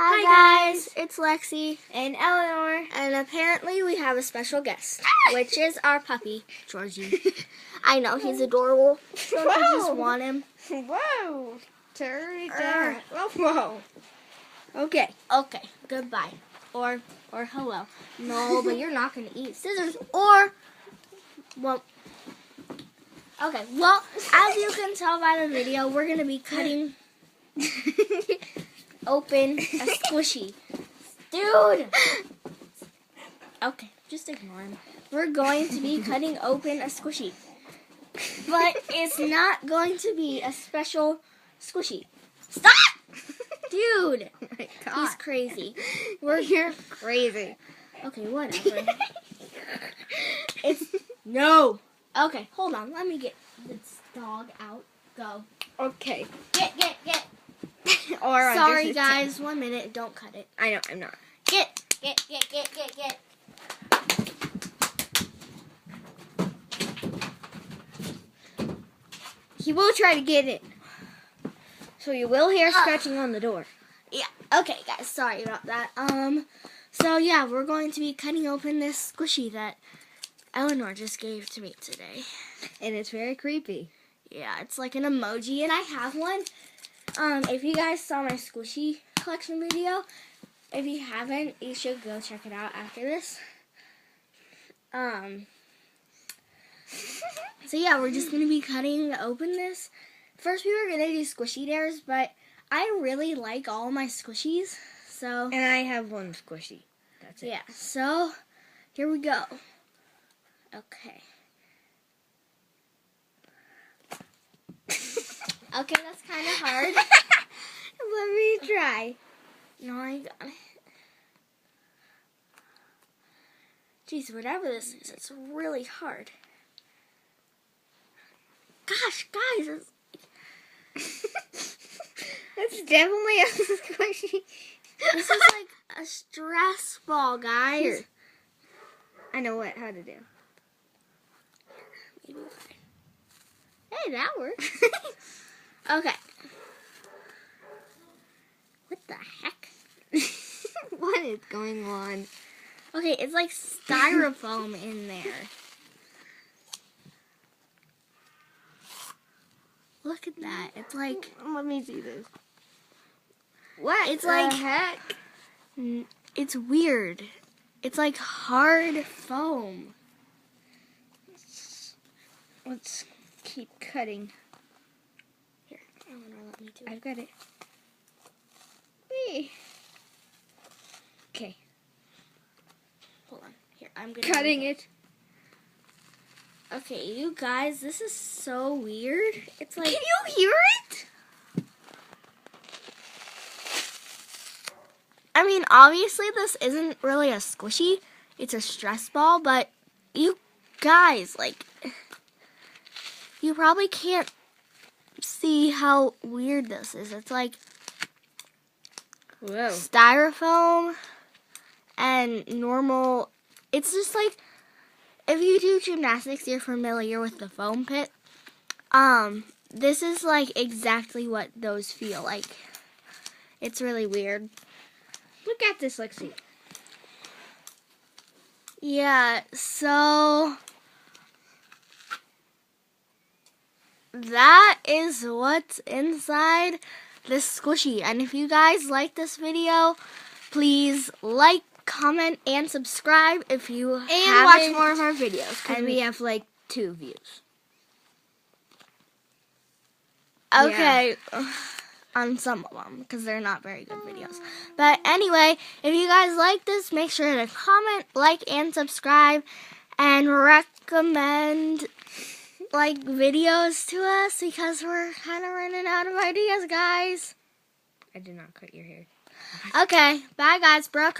Hi guys, it's Lexi and Eleanor, and apparently we have a special guest, which is our puppy, Georgie. I know, he's adorable, so we just want him. Whoa! Turn it down. Whoa. Okay, goodbye. Or hello. No, but you're not going to eat scissors or, well, okay, well, as you can tell by the video, we're going to be cutting open a squishy. Dude! Okay, just ignore him. We're going to be cutting open a squishy. But it's not going to be a special squishy. Stop! Dude! Oh my God. He's crazy. You're crazy. Okay, whatever. No! Okay, hold on. Let me get this dog out. Go. Okay. Get. Sorry, guys. 1 minute. Don't cut it. I know, I'm not. Get. He will try to get it. So you will hear scratching on the door. Yeah. Okay, guys. Sorry about that. So yeah, we're going to be cutting open this squishy that Eleanor just gave to me today. And it's very creepy. Yeah, it's like an emoji, and I have one. If you guys saw my squishy collection video, if you haven't, you should go check it out after this. So yeah, we're just going to be cutting open this. First we were going to do squishy dares, but I really like all my squishies, so. And I have one squishy. That's it. Yeah, so here we go. Okay. Okay, that's kind of hard. Let me try. No, I got it. Jeez, whatever this is, it's really hard. Gosh, guys, That's definitely a squishy. this is like a stress ball, guys. Here. I know how to do. Maybe hey, that works. Okay. What the heck? What is going on? Okay, it's like styrofoam in there. Look at that. It's like... Let me see this. What? It's the like... heck? It's weird. It's like hard foam. Let's keep cutting. Here, let me do it. I've got it. Whee. Okay. Hold on. Here, I'm gonna... Cutting it. Okay, you guys, this is so weird. It's like... Can you hear it? I mean, obviously this isn't really a squishy. It's a stress ball, but you guys, like, you probably can't see how weird this is. It's like Whoa. styrofoam and normal. It's just like, if you do gymnastics, you're familiar with the foam pit. This is like exactly what those feel like. It's really weird. Look at this, Lexi. Yeah, so that is what's inside this squishy. And if you guys like this video, please like, comment, and subscribe if you And watch more of our videos, because and we have like 2 views. Okay, on some of them, because they're not very good videos. But anyway, if you guys like this, make sure to comment, like, and subscribe, and recommend like videos to us, because we're kind of running out of ideas, guys. I did not cut your hair. Okay, bye guys. Bro.